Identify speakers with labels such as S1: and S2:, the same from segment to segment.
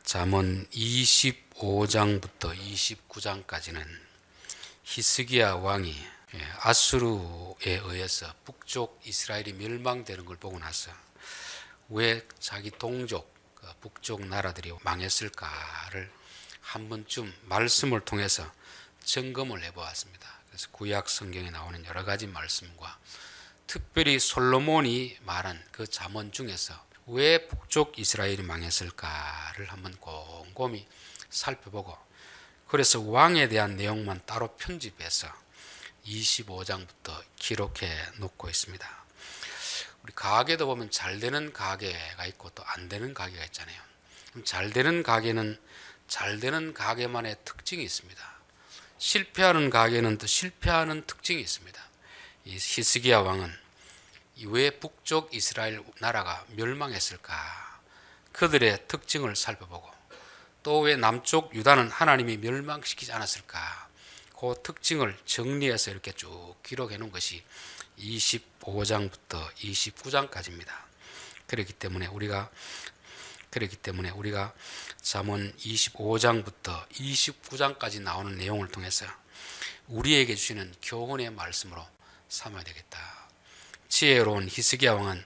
S1: 잠언 25장부터 29장까지는 히스기야 왕이 아수르에 의해서 북쪽 이스라엘이 멸망되는 걸 보고 나서 왜 자기 동족 북쪽 나라들이 망했을까를 한 번쯤 말씀을 통해서 점검을 해보았습니다. 그래서 구약 성경에 나오는 여러 가지 말씀과 특별히 솔로몬이 말한 그 잠언 중에서 왜 북쪽 이스라엘이 망했을까를 한번 곰곰이 살펴보고, 그래서 왕에 대한 내용만 따로 편집해서 25장부터 기록해 놓고 있습니다. 우리 가게도 보면 잘 되는 가게가 있고 또 안 되는 가게가 있잖아요. 잘 되는 가게는 잘 되는 가게만의 특징이 있습니다. 실패하는 가게는 또 실패하는 특징이 있습니다. 이 히스기야 왕은 왜 북쪽 이스라엘 나라가 멸망했을까, 그들의 특징을 살펴보고, 또 왜 남쪽 유다는 하나님이 멸망시키지 않았을까, 그 특징을 정리해서 이렇게 쭉 기록해 놓은 것이 25장부터 29장까지입니다. 그렇기 때문에 우리가 잠언 25장부터 29장까지 나오는 내용을 통해서 우리에게 주시는 교훈의 말씀으로 삼아야 되겠다. 지혜로운 히스기야 왕은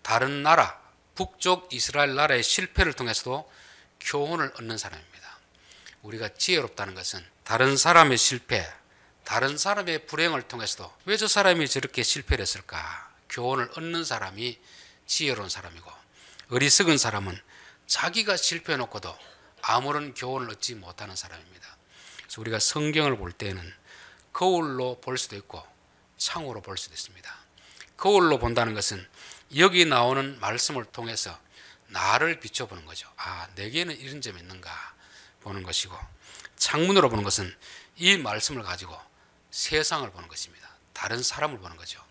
S1: 다른 나라, 북쪽 이스라엘 나라의 실패를 통해서도 교훈을 얻는 사람입니다. 우리가 지혜롭다는 것은 다른 사람의 실패, 다른 사람의 불행을 통해서도 왜 저 사람이 저렇게 실패를 했을까, 교훈을 얻는 사람이 지혜로운 사람이고, 어리석은 사람은 자기가 실패해놓고도 아무런 교훈을 얻지 못하는 사람입니다. 그래서 우리가 성경을 볼 때는 거울로 볼 수도 있고 창으로 볼 수도 있습니다. 거울로 본다는 것은 여기 나오는 말씀을 통해서 나를 비춰보는 거죠. 내게는 이런 점이 있는가 보는 것이고, 창문으로 보는 것은 이 말씀을 가지고 세상을 보는 것입니다. 다른 사람을 보는 거죠.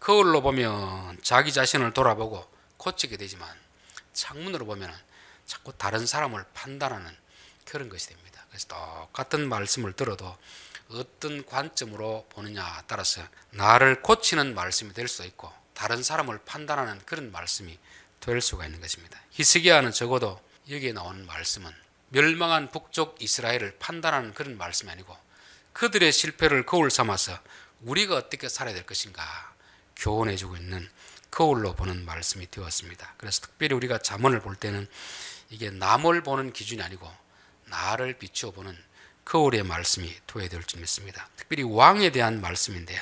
S1: 거울로 보면 자기 자신을 돌아보고 고치게 되지만 창문으로 보면 자꾸 다른 사람을 판단하는 그런 것이 됩니다. 그래서 똑같은 말씀을 들어도 어떤 관점으로 보느냐에 따라서 나를 고치는 말씀이 될 수도 있고 다른 사람을 판단하는 그런 말씀이 될 수가 있는 것입니다. 히스기야는 적어도 여기에 나오는 말씀은 멸망한 북쪽 이스라엘을 판단하는 그런 말씀이 아니고 그들의 실패를 거울 삼아서 우리가 어떻게 살아야 될 것인가 교훈해 주고 있는 거울로 보는 말씀이 되었습니다. 그래서 특별히 우리가 잠언을 볼 때는 이게 남을 보는 기준이 아니고 나를 비추어 보는 거울의 말씀이 되어야 될 줄 믿습니다. 특별히 왕에 대한 말씀인데요,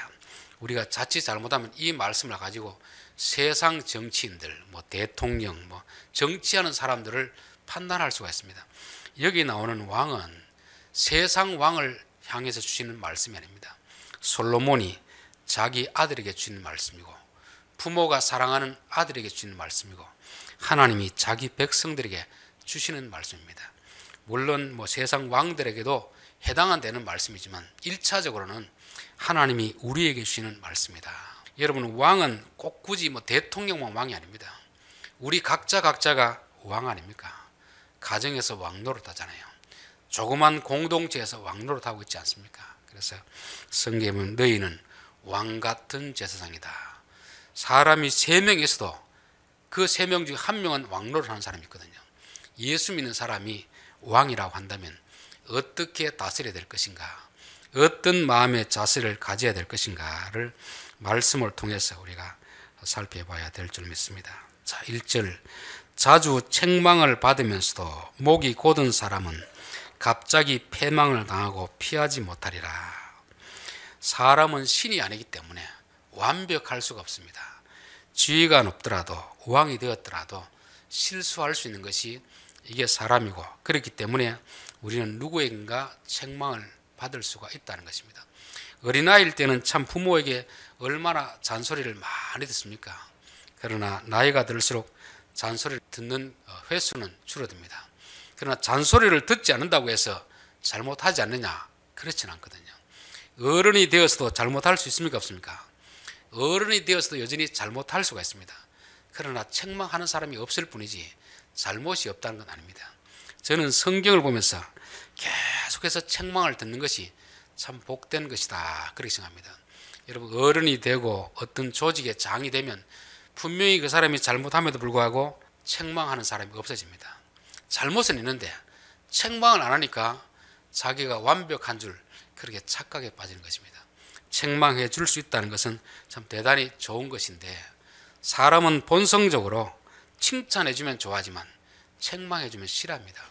S1: 우리가 자칫 잘못하면 이 말씀을 가지고 세상 정치인들, 대통령, 정치하는 사람들을 판단할 수가 있습니다. 여기 나오는 왕은 세상 왕을 향해서 주시는 말씀이 아닙니다. 솔로몬이 자기 아들에게 주시는 말씀이고, 부모가 사랑하는 아들에게 주시는 말씀이고, 하나님이 자기 백성들에게 주시는 말씀입니다. 물론 세상 왕들에게도 해당 안 되는 말씀이지만 1차적으로는 하나님이 우리에게 주시는 말씀이다. 여러분, 왕은 꼭 굳이 대통령만 왕이 아닙니다. 우리 각자가 왕 아닙니까? 가정에서 왕 노릇하잖아요. 조그만 공동체에서 왕 노릇하고 있지 않습니까? 그래서 성경에 보면 너희는 왕 같은 제사장이다. 사람이 3명 있어도 그 3명 중 1명은 왕 노릇하는 사람이 있거든요. 예수 믿는 사람이 왕이라고 한다면 어떻게 다스려야 될 것인가, 어떤 마음의 자세를 가져야 될 것인가를 말씀을 통해서 우리가 살펴봐야 될 줄 믿습니다. 자, 1절, 자주 책망을 받으면서도 목이 곧은 사람은 갑자기 패망을 당하고 피하지 못하리라. 사람은 신이 아니기 때문에 완벽할 수가 없습니다. 지위가 높더라도 왕이 되었더라도 실수할 수 있는 것이 이게 사람이고, 그렇기 때문에 우리는 누구에겐가 책망을 받을 수가 있다는 것입니다. 어린아이일 때는 참 부모에게 얼마나 잔소리를 많이 듣습니까? 그러나 나이가 들수록 잔소리를 듣는 횟수는 줄어듭니다. 그러나 잔소리를 듣지 않는다고 해서 잘못하지 않느냐? 그렇지는 않거든요. 어른이 되어서도 잘못할 수 있습니까? 없습니까? 어른이 되어서도 여전히 잘못할 수가 있습니다. 그러나 책망하는 사람이 없을 뿐이지 잘못이 없다는 건 아닙니다. 저는 성경을 보면서 계속해서 책망을 듣는 것이 참 복된 것이다, 그렇게 생각합니다. 여러분, 어른이 되고 어떤 조직의 장이 되면 분명히 그 사람이 잘못함에도 불구하고 책망하는 사람이 없어집니다. 잘못은 있는데 책망을 안 하니까 자기가 완벽한 줄 그렇게 착각에 빠지는 것입니다. 책망해 줄 수 있다는 것은 참 대단히 좋은 것인데 사람은 본성적으로 칭찬해 주면 좋아하지만 책망해 주면 싫어합니다.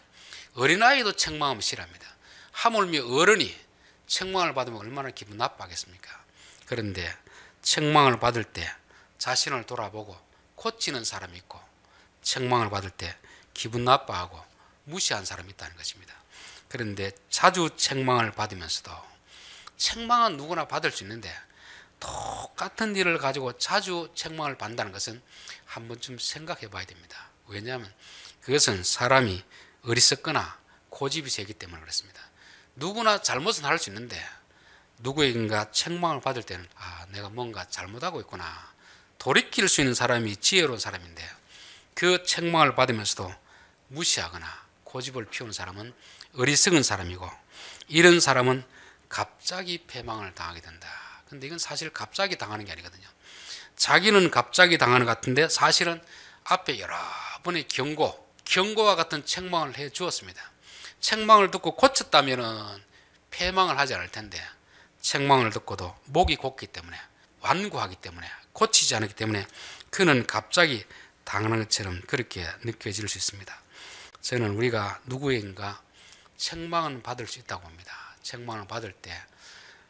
S1: 어린아이도 책망하면 싫어합니다. 하물며 어른이 책망을 받으면 얼마나 기분 나빠하겠습니까? 그런데 책망을 받을 때 자신을 돌아보고 고치는 사람이 있고 책망을 받을 때 기분 나빠하고 무시한 사람이 있다는 것입니다. 그런데 자주 책망을 받으면서도 책망은 누구나 받을 수 있는데 똑같은 일을 가지고 자주 책망을 받는다는 것은 한 번쯤 생각해 봐야 됩니다. 왜냐하면 그것은 사람이 어리석거나 고집이 세기 때문에 그렇습니다. 누구나 잘못은 할 수 있는데 누구에겐가 책망을 받을 때는 내가 뭔가 잘못하고 있구나 돌이킬 수 있는 사람이 지혜로운 사람인데 그 책망을 받으면서도 무시하거나 고집을 피우는 사람은 어리석은 사람이고 이런 사람은 갑자기 패망을 당하게 된다. 근데 이건 사실 갑자기 당하는 게 아니거든요. 자기는 갑자기 당하는 것 같은데 사실은 앞에 여러 번의 경고와 같은 책망을 해 주었습니다. 책망을 듣고 고쳤다면 패망을 하지 않을 텐데 책망을 듣고도 목이 곧기 때문에 완고하기 때문에 고치지 않았기 때문에 그는 갑자기 당하는 것처럼 그렇게 느껴질 수 있습니다. 저는 우리가 누구인가 책망은 받을 수 있다고 봅니다. 책망을 받을 때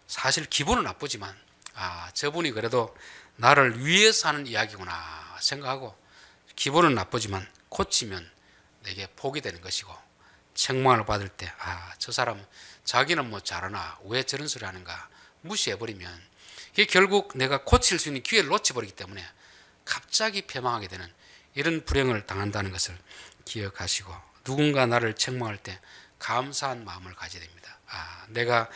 S1: 사실 기분은 나쁘지만 저분이 그래도 나를 위해서 하는 이야기구나 생각하고 기분은 나쁘지만 고치면 내게 복이 되는 것이고 책망을 받을 때 저 사람 자기는 뭐 잘하나 왜 저런 소리 하는가 무시해버리면 이게 결국 내가 고칠 수 있는 기회를 놓쳐버리기 때문에 갑자기 패망하게 되는 이런 불행을 당한다는 것을 기억하시고 누군가 나를 책망할 때 감사한 마음을 가져야 됩니다. 내가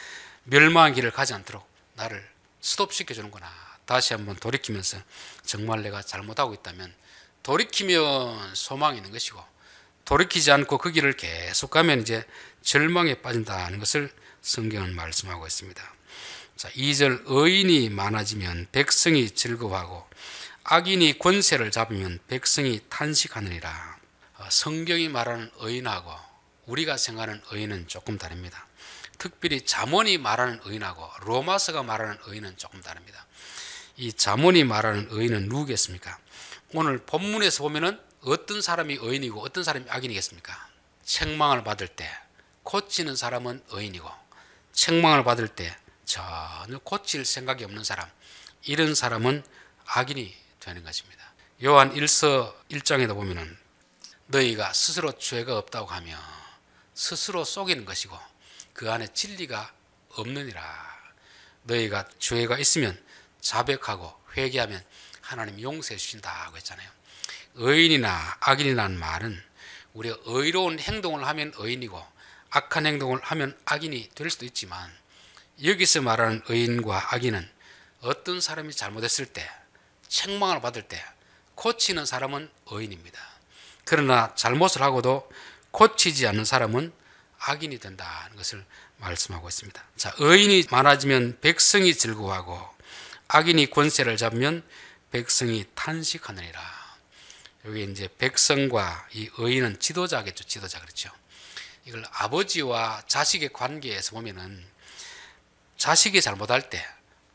S1: 멸망의 길을 가지 않도록 나를 스톱시켜주는구나. 다시 한번 돌이키면서 정말 내가 잘못하고 있다면 돌이키면 소망이 있는 것이고 돌이키지 않고 그 길을 계속 가면 이제 절망에 빠진다는 것을 성경은 말씀하고 있습니다. 자, 2절 의인이 많아지면 백성이 즐거워하고 악인이 권세를 잡으면 백성이 탄식하느니라. 성경이 말하는 의인하고 우리가 생각하는 의인은 조금 다릅니다. 특별히 잠언이 말하는 의인하고 로마서가 말하는 의인은 조금 다릅니다. 이 잠언이 말하는 의인은 누구겠습니까? 오늘 본문에서 보면은 어떤 사람이 의인이고 어떤 사람이 악인이겠습니까? 책망을 받을 때 고치는 사람은 의인이고 책망을 받을 때 전혀 고칠 생각이 없는 사람, 이런 사람은 악인이 되는 것입니다. 요한 1서 1장에도 보면은 너희가 스스로 죄가 없다고 하며 스스로 속이는 것이고 그 안에 진리가 없느니라. 너희가 죄가 있으면 자백하고 회개하면 하나님이 용서해 주신다고 했잖아요. 의인이나 악인이라는 말은 우리가 의로운 행동을 하면 의인이고 악한 행동을 하면 악인이 될 수도 있지만 여기서 말하는 의인과 악인은 어떤 사람이 잘못했을 때 책망을 받을 때 고치는 사람은 의인입니다. 그러나 잘못을 하고도 고치지 않는 사람은 악인이 된다는 것을 말씀하고 있습니다. 자, 의인이 많아지면 백성이 즐거워하고 악인이 권세를 잡으면 백성이 탄식하느니라. 여기 이제 백성과 이 의인은 지도자겠죠. 지도자 그렇죠. 이걸 아버지와 자식의 관계에서 보면은 자식이 잘못할 때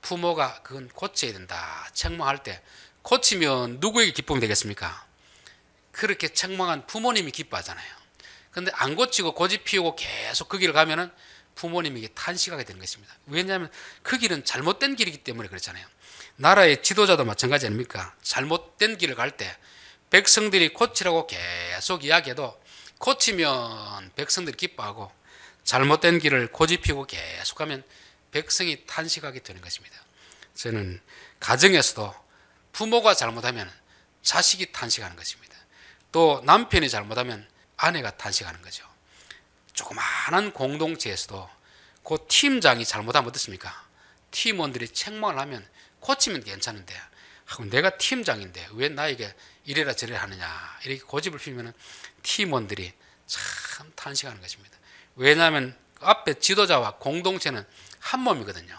S1: 부모가 그건 고쳐야 된다 책망할 때 고치면 누구에게 기쁨이 되겠습니까? 그렇게 책망한 부모님이 기뻐하잖아요. 그런데 안 고치고 고집 피우고 계속 그 길을 가면은 부모님에게 탄식하게 되는 것입니다. 왜냐하면 그 길은 잘못된 길이기 때문에 그렇잖아요. 나라의 지도자도 마찬가지 아닙니까? 잘못된 길을 갈 때 백성들이 고치라고 계속 이야기해도 고치면 백성들이 기뻐하고 잘못된 길을 고집 피우고 계속 가면 백성이 탄식하게 되는 것입니다. 저는 가정에서도 부모가 잘못하면 자식이 탄식하는 것입니다. 또 남편이 잘못하면 아내가 탄식하는 거죠. 조그마한 공동체에서도 그 팀장이 잘못하면 어떻습니까? 팀원들이 책망을 하면 고치면 괜찮은데 내가 팀장인데 왜 나에게 이래라 저래라 하느냐 이렇게 고집을 피우면 팀원들이 참 탄식하는 것입니다. 왜냐하면 앞에 지도자와 공동체는 한 몸이거든요.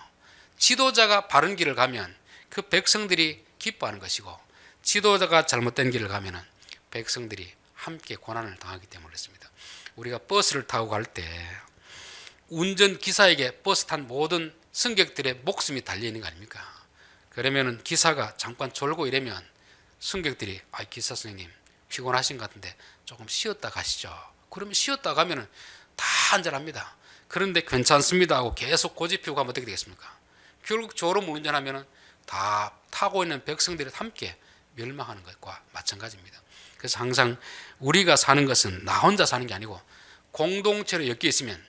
S1: 지도자가 바른 길을 가면 그 백성들이 기뻐하는 것이고 지도자가 잘못된 길을 가면 백성들이 함께 고난을 당하기 때문에 그렇습니다. 우리가 버스를 타고 갈 때 운전기사에게 버스 탄 모든 승객들의 목숨이 달려있는 거 아닙니까? 그러면 기사가 잠깐 졸고 이러면 승객들이 기사 선생님 피곤하신 것 같은데 조금 쉬었다 가시죠. 그러면 쉬었다 가면 다 안전합니다. 그런데 괜찮습니다 하고 계속 고집피우고 가면 어떻게 되겠습니까? 결국 졸음 운전하면 다 타고 있는 백성들이 함께 멸망하는 것과 마찬가지입니다. 그래서 항상 우리가 사는 것은 나 혼자 사는 게 아니고 공동체로 엮여 있으면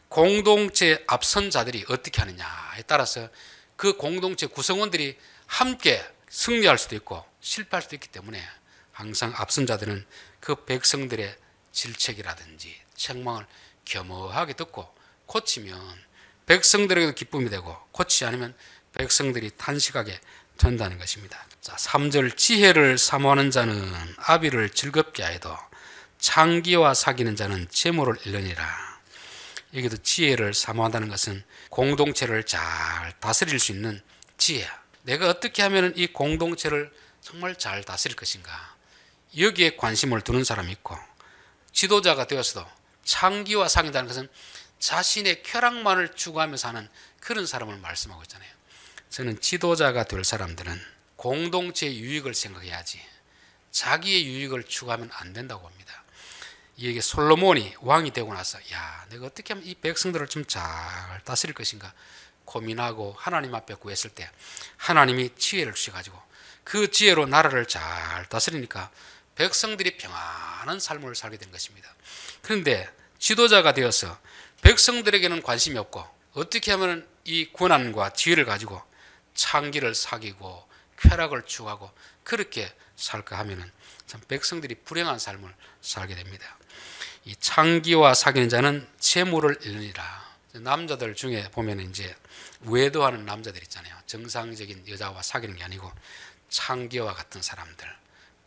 S1: 공동체 앞선 자들이 어떻게 하느냐에 따라서 그 공동체 구성원들이 함께 승리할 수도 있고 실패할 수도 있기 때문에 항상 앞선 자들은 그 백성들의 질책이라든지 책망을 겸허하게 듣고 고치면 백성들에게도 기쁨이 되고 고치지 않으면 백성들이 탄식하게 된다는 것입니다. 자, 3절 지혜를 사모하는 자는 아비를 즐겁게 하여도 창기와 사귀는 자는 재물을 잃느니라. 여기도 지혜를 사모한다는 것은 공동체를 잘 다스릴 수 있는 지혜. 내가 어떻게 하면 이 공동체를 정말 잘 다스릴 것인가. 여기에 관심을 두는 사람이 있고 지도자가 되어서도 창기와 사귄다는 것은 자신의 쾌락만을 추구하면서 하는 그런 사람을 말씀하고 있잖아요. 저는 지도자가 될 사람들은 공동체의 유익을 생각해야지 자기의 유익을 추구하면 안 된다고 합니다. 이게 솔로몬이 왕이 되고 나서 내가 어떻게 하면 이 백성들을 좀 잘 다스릴 것인가 고민하고 하나님 앞에 구했을 때 하나님이 지혜를 주셔가지고 그 지혜로 나라를 잘 다스리니까 백성들이 평안한 삶을 살게 된 것입니다. 그런데 지도자가 되어서 백성들에게는 관심이 없고 어떻게 하면 이 권한과 지혜를 가지고 창기를 사귀고 쾌락을 추구하고 그렇게 살까 하면은 참 백성들이 불행한 삶을 살게 됩니다. 이 창기와 사귀는 자는 재물을 잃느니라. 남자들 중에 보면 이제 외도하는 남자들 있잖아요. 정상적인 여자와 사귀는 게 아니고 창기와 같은 사람들,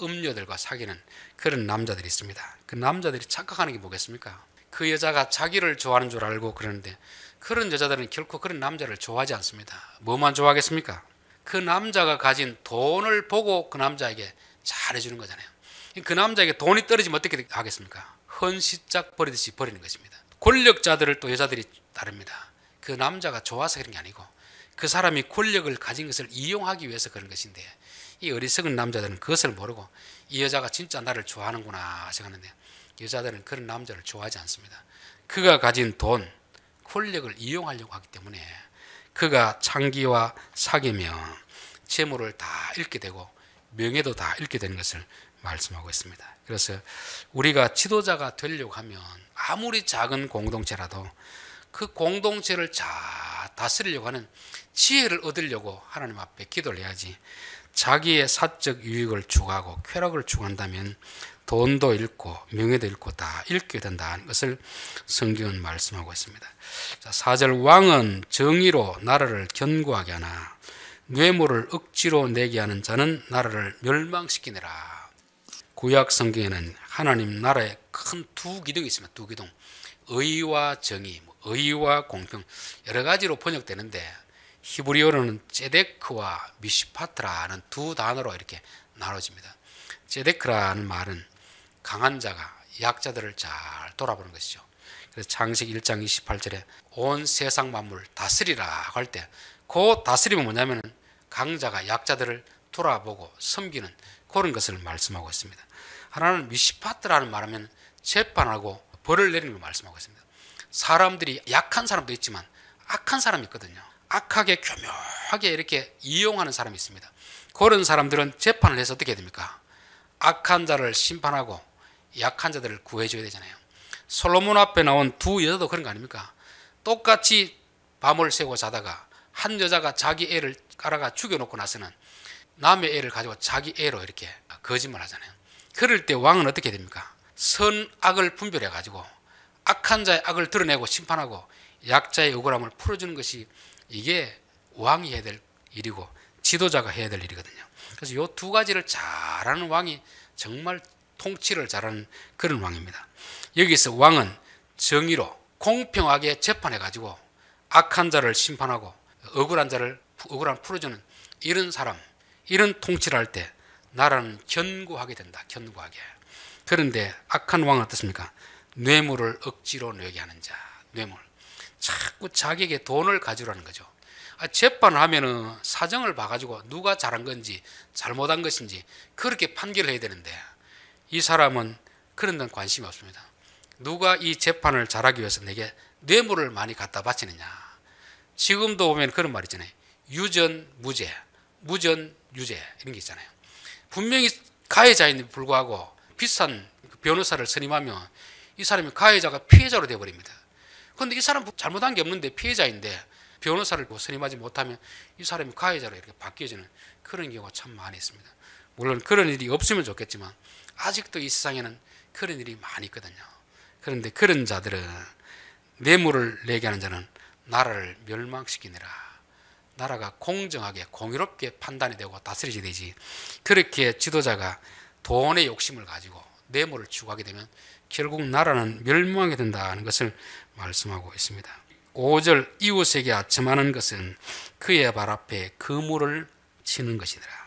S1: 음녀들과 사귀는 그런 남자들이 있습니다. 그 남자들이 착각하는 게 뭐겠습니까? 그 여자가 자기를 좋아하는 줄 알고 그러는데 그런 여자들은 결코 그런 남자를 좋아하지 않습니다. 뭐만 좋아하겠습니까? 그 남자가 가진 돈을 보고 그 남자에게 잘해주는 거잖아요. 그 남자에게 돈이 떨어지면 어떻게 하겠습니까? 헌시짝 버리듯이 버리는 것입니다. 권력자들을 또 여자들이 다릅니다. 그 남자가 좋아서 그런 게 아니고 그 사람이 권력을 가진 것을 이용하기 위해서 그런 것인데 이 어리석은 남자들은 그것을 모르고 이 여자가 진짜 나를 좋아하는구나 생각하는데 여자들은 그런 남자를 좋아하지 않습니다. 그가 가진 돈, 권력을 이용하려고 하기 때문에 그가 창기와 사귀며 재물을 다 잃게 되고 명예도 다 잃게 되는 것을 말씀하고 있습니다. 그래서 우리가 지도자가 되려고 하면 아무리 작은 공동체라도 그 공동체를 잘 다스리려고 하는 지혜를 얻으려고 하나님 앞에 기도를 해야지 자기의 사적 유익을 추구하고 쾌락을 추구한다면 돈도 잃고 명예도 잃고 다 잃게 된다는 것을 성경은 말씀하고 있습니다. 자, 4절 왕은 정의로 나라를 견고하게 하나 뇌물을 억지로 내게 하는 자는 나라를 멸망시키느라. 구약 성경에는 하나님 나라에 큰 두 기둥이 있습니다. 두 기둥. 의와 정의, 의와 공평 여러 가지로 번역되는데 히브리어로는 제데크와 미시파트라는 두 단어로 이렇게 나눠집니다. 제데크라는 말은 강한 자가 약자들을 잘 돌아보는 것이죠. 그래서 창세기 1장 28절에 온 세상 만물 다스리라 할 때 그 다스림은 뭐냐면 강자가 약자들을 돌아보고 섬기는 그런 것을 말씀하고 있습니다. 하나는 미시파트라는 말하면 재판하고 벌을 내리는 걸 말씀하고 있습니다. 사람들이 약한 사람도 있지만 악한 사람이 있거든요. 악하게 교묘하게 이렇게 이용하는 사람이 있습니다. 그런 사람들은 재판을 해서 어떻게 됩니까? 악한 자를 심판하고 약한 자들을 구해줘야 되잖아요. 솔로몬 앞에 나온 두 여자도 그런 거 아닙니까? 똑같이 밤을 새고 자다가 한 여자가 자기 애를 깔아가 죽여놓고 나서는 남의 애를 가지고 자기 애로 이렇게 거짓말 하잖아요. 그럴 때 왕은 어떻게 됩니까? 선악을 분별해가지고 악한 자의 악을 드러내고 심판하고 약자의 억울함을 풀어주는 것이 이게 왕이 해야 될 일이고 지도자가 해야 될 일이거든요. 그래서 이 두 가지를 잘하는 왕이 정말 통치를 잘하는 그런 왕입니다. 여기서 왕은 정의로 공평하게 재판해가지고 악한 자를 심판하고 억울한 자를 억울함 풀어주는 이런 사람, 이런 통치를 할 때 나라는 견고하게 된다. 견고하게. 그런데 악한 왕은 어떻습니까? 뇌물을 억지로 내게 하는 자. 뇌물. 자꾸 자기에게 돈을 가져오라는 거죠. 재판을 하면은 사정을 봐가지고 누가 잘한 건지 잘못한 것인지 그렇게 판결을 해야 되는데 이 사람은 그런 데는 관심이 없습니다. 누가 이 재판을 잘하기 위해서 내게 뇌물을 많이 갖다 바치느냐. 지금도 보면 그런 말 있잖아요. 유전, 무죄, 무전, 유죄 이런 게 있잖아요. 분명히 가해자인데 불구하고 비싼 변호사를 선임하면 이 사람이 가해자가 피해자로 되어버립니다. 그런데 이 사람 잘못한 게 없는데 피해자인데 변호사를 선임하지 못하면 이 사람이 가해자로 이렇게 바뀌어지는 그런 경우가 참 많이 있습니다. 물론 그런 일이 없으면 좋겠지만 아직도 이 세상에는 그런 일이 많이 있거든요. 그런데 그런 자들은 뇌물을 내게 하는 자는 나라를 멸망시키느라 나라가 공정하게 공의롭게 판단이 되고 다스려지게 되지 그렇게 지도자가 돈의 욕심을 가지고 뇌물을 추구하게 되면 결국 나라는 멸망하게 된다는 것을 말씀하고 있습니다. 5절 이웃에게 아첨하는 것은 그의 발 앞에 그물을 치는 것이더라.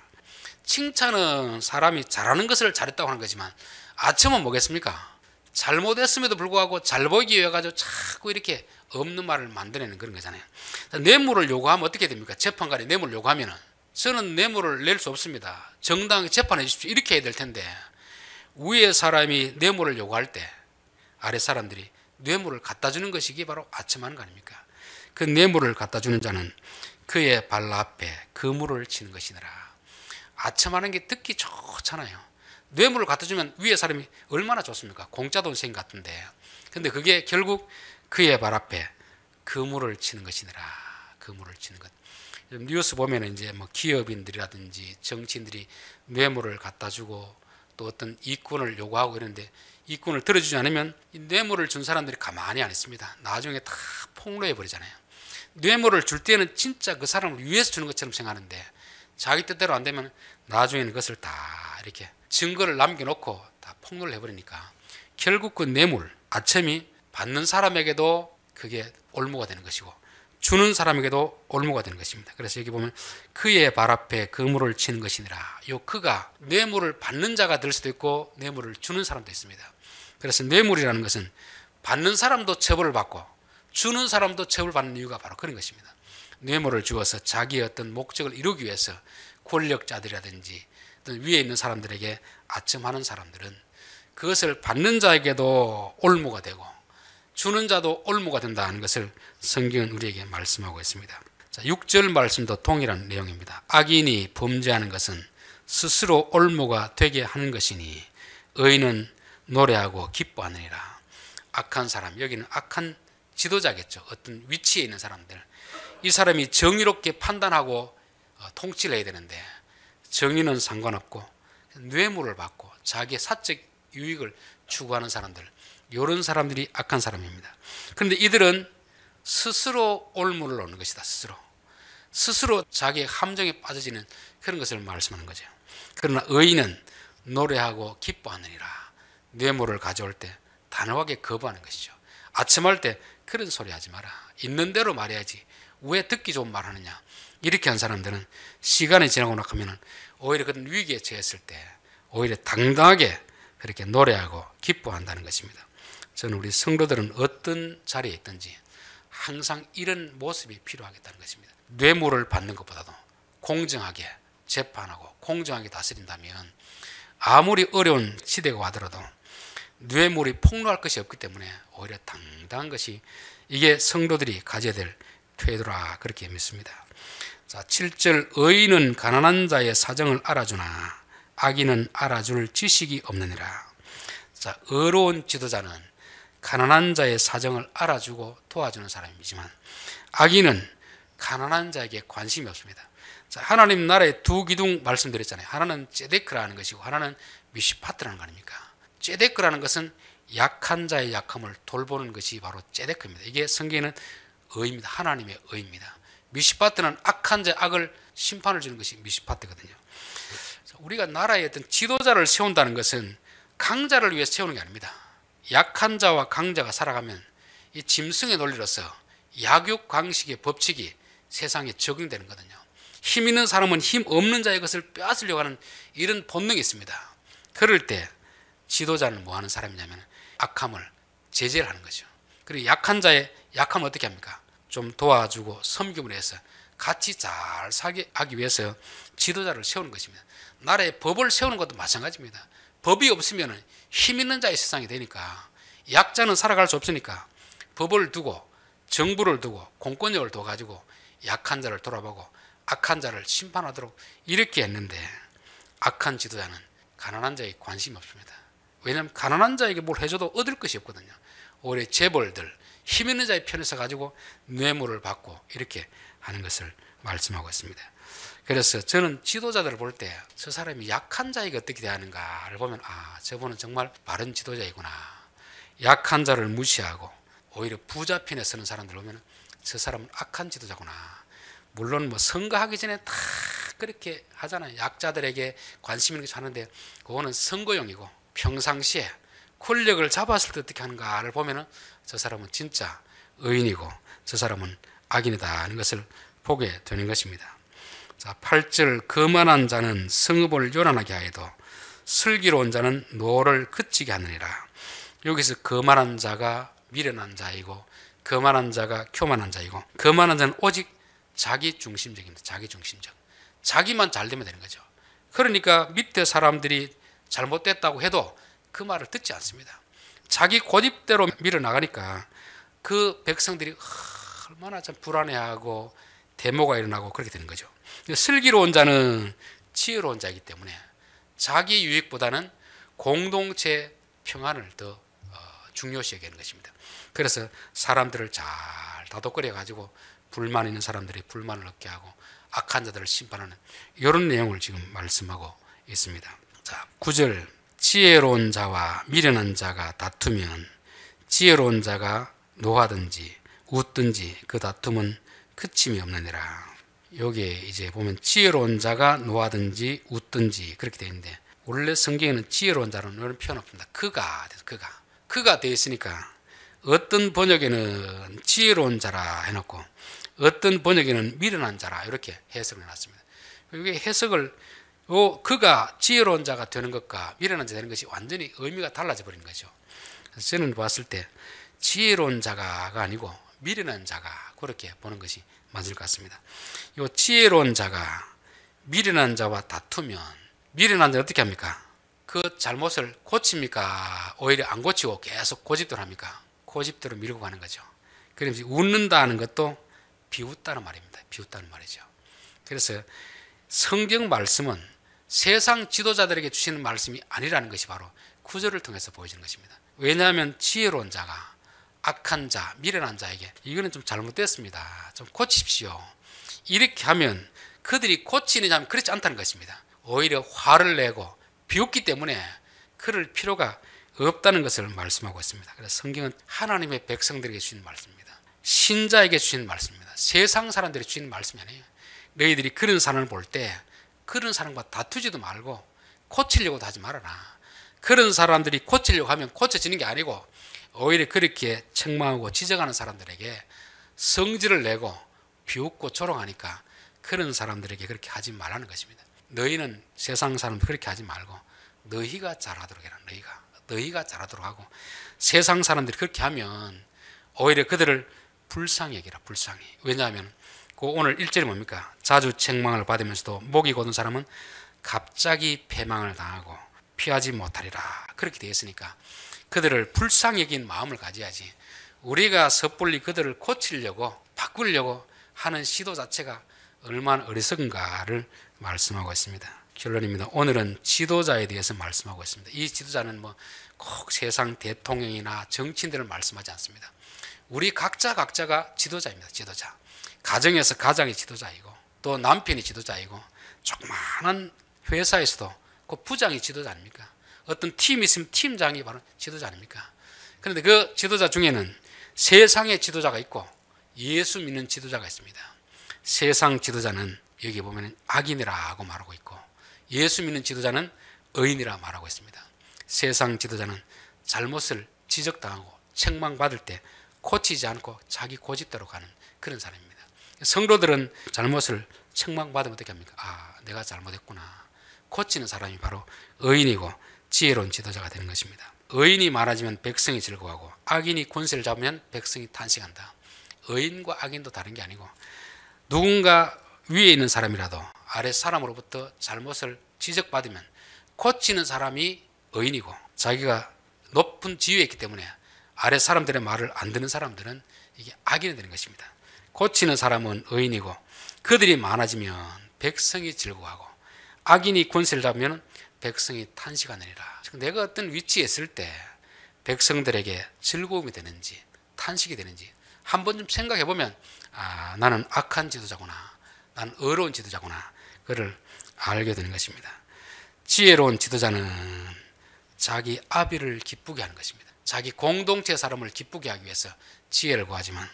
S1: 칭찬은 사람이 잘하는 것을 잘했다고 하는 거지만 아첨은 뭐겠습니까? 잘못했음에도 불구하고 잘 보이기 위해 가지고 자꾸 이렇게 없는 말을 만들어내는 그런 거잖아요. 뇌물을 요구하면 어떻게 됩니까? 재판관이 뇌물을 요구하면은 저는 뇌물을 낼 수 없습니다. 정당하게 재판해 주십시오. 이렇게 해야 될 텐데 위에 사람이 뇌물을 요구할 때 아래 사람들이 뇌물을 갖다 주는 것이 이게 바로 아첨하는 거 아닙니까? 그 뇌물을 갖다 주는 자는 그의 발 앞에 그물을 치는 것이더라. 아첨하는 게 듣기 좋잖아요. 뇌물을 갖다 주면 위에 사람이 얼마나 좋습니까? 공짜 돈생 같은데. 근데 그게 결국 그의 발 앞에 그물을 치는 것이더라. 그물을 치는 것. 뉴스 보면 이제 뭐 기업인들이라든지 정치인들이 뇌물을 갖다 주고 또 어떤 이권을 요구하고 이러는데 이권을 들어주지 않으면 이 뇌물을 준 사람들이 가만히 안 있습니다. 나중에 다 폭로해 버리잖아요. 뇌물을 줄 때는 진짜 그 사람을 위해서 주는 것처럼 생각하는데 자기 뜻대로 안 되면 나중에는 그것을 다 이렇게 증거를 남겨놓고 다 폭로를 해버리니까 결국 그 뇌물, 아첨이 받는 사람에게도 그게 올무가 되는 것이고 주는 사람에게도 올무가 되는 것입니다. 그래서 여기 보면 그의 발 앞에 그물을 치는 것이니라. 요 그가 뇌물을 받는 자가 될 수도 있고 뇌물을 주는 사람도 있습니다. 그래서 뇌물이라는 것은 받는 사람도 처벌을 받고 주는 사람도 처벌받는 이유가 바로 그런 것입니다. 뇌물을 주어서 자기의 어떤 목적을 이루기 위해서 권력자들이라든지 어떤 위에 있는 사람들에게 아첨하는 사람들은 그것을 받는 자에게도 올무가 되고 주는 자도 올무가 된다는 것을 성경은 우리에게 말씀하고 있습니다. 자, 6절 말씀도 동일한 내용입니다. 악인이 범죄하는 것은 스스로 올무가 되게 하는 것이니 의인은 노래하고 기뻐하느니라. 악한 사람, 여기는 악한 지도자겠죠. 어떤 위치에 있는 사람들. 이 사람이 정의롭게 판단하고 통치를 해야 되는데 정의는 상관없고 뇌물을 받고 자기의 사적 유익을 추구하는 사람들, 이런 사람들이 악한 사람입니다. 그런데 이들은 스스로 올무를 놓는 것이다. 스스로 자기의 함정에 빠져지는 그런 것을 말씀하는 거죠. 그러나 의인은 노래하고 기뻐하느니라. 뇌물을 가져올 때 단호하게 거부하는 것이죠. 아첨할 때 그런 소리 하지 마라. 있는 대로 말해야지. 왜 듣기 좋은 말 하느냐. 이렇게 한 사람들은 시간이 지나고 나면 오히려 그런 위기에 처했을 때 오히려 당당하게 그렇게 노래하고 기뻐한다는 것입니다. 저는 우리 성도들은 어떤 자리에 있든지 항상 이런 모습이 필요하겠다는 것입니다. 뇌물을 받는 것보다도 공정하게 재판하고 공정하게 다스린다면 아무리 어려운 시대가 와더라도 뇌물이 폭로할 것이 없기 때문에 오히려 당당한 것이 이게 성도들이 가져야 될 태도라 그렇게 믿습니다. 자, 7절 의인은 가난한 자의 사정을 알아주나 악인은 알아줄 지식이 없느니라. 자, 의로운 지도자는 가난한 자의 사정을 알아주고 도와주는 사람이지만 악인은 가난한 자에게 관심이 없습니다. 자, 하나님 나라의 두 기둥 말씀드렸잖아요. 하나는 ጼ데크라는 것이고 하나는 미시파트라는 거 아닙니까? ጼ데크라는 것은 약한 자의 약함을 돌보는 것이 바로 ጼ데크입니다. 이게 성경에는 의입니다. 하나님의 의입니다. 미시파트는 악한 자의 악을 심판을 주는 것이 미시파트거든요. 우리가 나라의 어떤 지도자를 세운다는 것은 강자를 위해서 세우는 게 아닙니다. 약한 자와 강자가 살아가면 이 짐승의 논리로서 약육 강식의 법칙이 세상에 적용되는 거거든요. 힘 있는 사람은 힘 없는 자의 것을 빼앗으려고 하는 이런 본능이 있습니다. 그럴 때 지도자는 뭐 하는 사람이냐면 악함을 제재를 하는 거죠. 그리고 약한 자의 약함을 어떻게 합니까? 좀 도와주고 섬김을 해서 같이 잘 살게 하기 위해서 지도자를 세우는 것입니다. 나라의 법을 세우는 것도 마찬가지입니다. 법이 없으면 힘 있는 자의 세상이 되니까 약자는 살아갈 수 없으니까 법을 두고 정부를 두고 공권력을 둬가지고 약한 자를 돌아보고 악한 자를 심판하도록 이렇게 했는데 악한 지도자는 가난한 자에게 관심이 없습니다. 왜냐하면 가난한 자에게 뭘 해줘도 얻을 것이 없거든요. 오히려 재벌들 힘 있는 자의 편에 서 가지고 뇌물을 받고 이렇게 하는 것을 말씀하고 있습니다. 그래서 저는 지도자들을 볼 때 저 사람이 약한 자에게 어떻게 대하는가를 보면 저분은 정말 바른 지도자이구나. 약한 자를 무시하고 오히려 부자 편에 서는 사람들 보면 저 사람은 악한 지도자구나. 물론 뭐 선거하기 전에 다 그렇게 하잖아요. 약자들에게 관심 있는 게 하는데 그거는 선거용이고 평상시에 권력을 잡았을 때 어떻게 하는가를 보면 저 사람은 진짜 의인이고 저 사람은 악인이다 하는 것을 보게 되는 것입니다. 자, 8절 거만한 자는 성읍을 요란하게 하여도 슬기로운 자는 노를 그치게 하느니라. 여기서 거만한 자가 미련한 자이고 거만한 자가 교만한 자이고 거만한 자는 오직 자기 중심적입니다. 자기 중심적. 자기만 잘 되면 되는 거죠. 그러니까 밑에 사람들이 잘못됐다고 해도 그 말을 듣지 않습니다. 자기 고집대로 밀어나가니까 그 백성들이 얼마나 참 불안해하고 데모가 일어나고 그렇게 되는 거죠. 슬기로운 자는 지혜로운 자이기 때문에 자기 유익보다는 공동체 평안을 더 중요시 여기는 것입니다. 그래서 사람들을 잘 다독거려 가지고 불만 있는 사람들이 불만을 얻게 하고 악한 자들을 심판하는 이런 내용을 지금 말씀하고 있습니다. 자, 9절 지혜로운 자와 미련한 자가 다투면 지혜로운 자가 노하든지 웃든지 그 다툼은 그침이 없느니라. 여기에 이제 보면 지혜로운 자가 노하든지 웃든지 그렇게 되어 있는데 원래 성경에는 지혜로운 자는 이런 표현 없습니다. 그가 되어 있으니까 어떤 번역에는 지혜로운 자라 해놓고 어떤 번역에는 미련한 자라 이렇게 해석을 해놨습니다. 이게 해석을 그가 지혜로운 자가 되는 것과 미련한 자가 되는 것이 완전히 의미가 달라져 버리는 거죠. 그래서 저는 봤을 때 지혜로운 자가 아니고 미련한 자가 그렇게 보는 것이 맞을 것 같습니다. 이 지혜로운 자가 미련한 자와 다투면 미련한 자는 어떻게 합니까? 그 잘못을 고칩니까? 오히려 안 고치고 계속 고집대로 합니까? 고집대로 밀고 가는 거죠. 그러면서 웃는다는 것도 비웃다는 말입니다. 비웃다는 말이죠. 그래서 성경 말씀은 세상 지도자들에게 주시는 말씀이 아니라는 것이 바로 구절을 통해서 보여지는 것입니다. 왜냐하면 지혜로운 자가 악한 자, 미련한 자에게 이거는 좀 잘못됐습니다. 좀 고치십시오. 이렇게 하면 그들이 고치느냐 하면 그렇지 않다는 것입니다. 오히려 화를 내고 비웃기 때문에 그럴 필요가 없다는 것을 말씀하고 있습니다. 그래서 성경은 하나님의 백성들에게 주시는 말씀입니다. 신자에게 주시는 말씀입니다. 세상 사람들이 주시는 말씀이 아니에요. 너희들이 그런 사람을 볼 때 그런 사람과 다투지도 말고 고치려고도 하지 말아라. 그런 사람들이 고치려고 하면 고쳐지는 게 아니고 오히려 그렇게 책망하고 지적하는 사람들에게 성질을 내고 비웃고 조롱하니까 그런 사람들에게 그렇게 하지 말라는 것입니다. 너희는 세상 사람들 그렇게 하지 말고 너희가 잘하도록 해라. 너희가 잘하도록 하고 세상 사람들이 그렇게 하면 오히려 그들을 불쌍히 여기라. 불쌍히. 왜냐하면 그 오늘 1절이 뭡니까? 자주 책망을 받으면서도 목이 곧은 사람은 갑자기 패망을 당하고 피하지 못하리라. 그렇게 되어 있으니까 그들을 불쌍히 여긴 마음을 가져야지 우리가 섣불리 그들을 고치려고 바꾸려고 하는 시도 자체가 얼마나 어리석은가를 말씀하고 있습니다. 결론입니다. 오늘은 지도자에 대해서 말씀하고 있습니다. 이 지도자는 뭐 꼭 세상 대통령이나 정치인들을 말씀하지 않습니다. 우리 각자가 지도자입니다. 지도자. 가정에서 가장이 지도자이고 또 남편이 지도자이고 조그마한 회사에서도 그 부장이 지도자 아닙니까? 어떤 팀이 있으면 팀장이 바로 지도자 아닙니까? 그런데 그 지도자 중에는 세상의 지도자가 있고 예수 믿는 지도자가 있습니다. 세상 지도자는 여기 보면 악인이라고 말하고 있고 예수 믿는 지도자는 의인이라 말하고 있습니다. 세상 지도자는 잘못을 지적당하고 책망받을 때 고치지 않고 자기 고집대로 가는 그런 사람입니다. 성도들은 잘못을 책망받으면 어떻게 합니까? 내가 잘못했구나. 고치는 사람이 바로 의인이고 지혜로운 지도자가 되는 것입니다. 의인이 많아지면 백성이 즐거워하고 악인이 권세를 잡으면 백성이 탄식한다. 의인과 악인도 다른 게 아니고 누군가 위에 있는 사람이라도 아래 사람으로부터 잘못을 지적받으면 고치는 사람이 의인이고, 자기가 높은 지위에 있기 때문에 아래 사람들의 말을 안 듣는 사람들은 이게 악인이 되는 것입니다. 고치는 사람은 의인이고 그들이 많아지면 백성이 즐거워하고 악인이 권세를 잡으면 백성이 탄식하느니라. 내가 어떤 위치에 있을 때 백성들에게 즐거움이 되는지 탄식이 되는지 한 번쯤 생각해 보면 나는 악한 지도자구나, 나는 의로운 지도자구나, 그를 알게 되는 것입니다. 지혜로운 지도자는 자기 아비를 기쁘게 하는 것입니다. 자기 공동체 사람을 기쁘게 하기 위해서 지혜를 구하지만,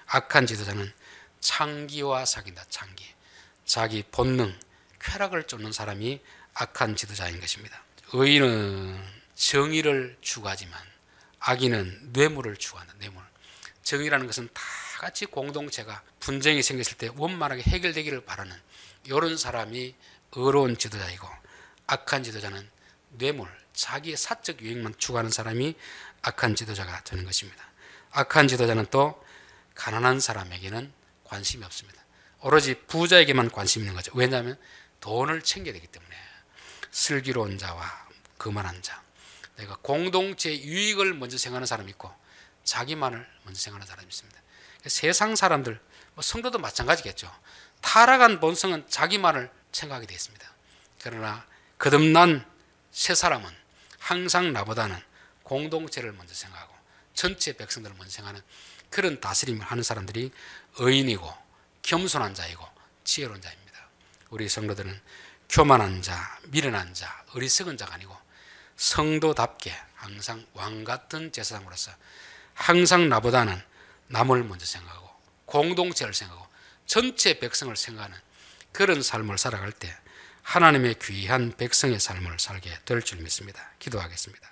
S1: 악한 지도자는 창기와 사귄다. 창기, 자기 본능, 쾌락을 쫓는 사람이 악한 지도자인 것입니다. 의인은 정의를 추구하지만 악인은 뇌물을 추구한다. 뇌물. 정의라는 것은 다 같이 공동체가 분쟁이 생겼을 때 원만하게 해결되기를 바라는 이런 사람이 의로운 지도자이고, 악한 지도자는 뇌물, 자기의 사적 유익만 추구하는 사람이 악한 지도자가 되는 것입니다. 악한 지도자는 또 가난한 사람에게는 관심이 없습니다. 오로지 부자에게만 관심이 있는 거죠. 왜냐하면 돈을 챙겨야 되기 때문에. 슬기로운 자와 거만한 자, 내가 공동체 유익을 먼저 생각하는 사람이 있고 자기만을 먼저 생각하는 사람이 있습니다. 세상 사람들, 성도도 마찬가지겠죠. 타락한 본성은 자기만을 생각하게 되어 있습니다. 그러나 거듭난 새 사람은 항상 나보다는 공동체를 먼저 생각하고 전체 백성들을 먼저 생각하는 그런 다스림을 하는 사람들이 의인이고 겸손한 자이고 지혜로운 자입니다. 우리 성도들은 교만한 자, 미련한 자, 어리석은 자가 아니고 성도답게 항상 왕같은 제사장으로서 항상 나보다는 남을 먼저 생각하고 공동체를 생각하고 전체 백성을 생각하는 그런 삶을 살아갈 때 하나님의 귀한 백성의 삶을 살게 될 줄 믿습니다. 기도하겠습니다.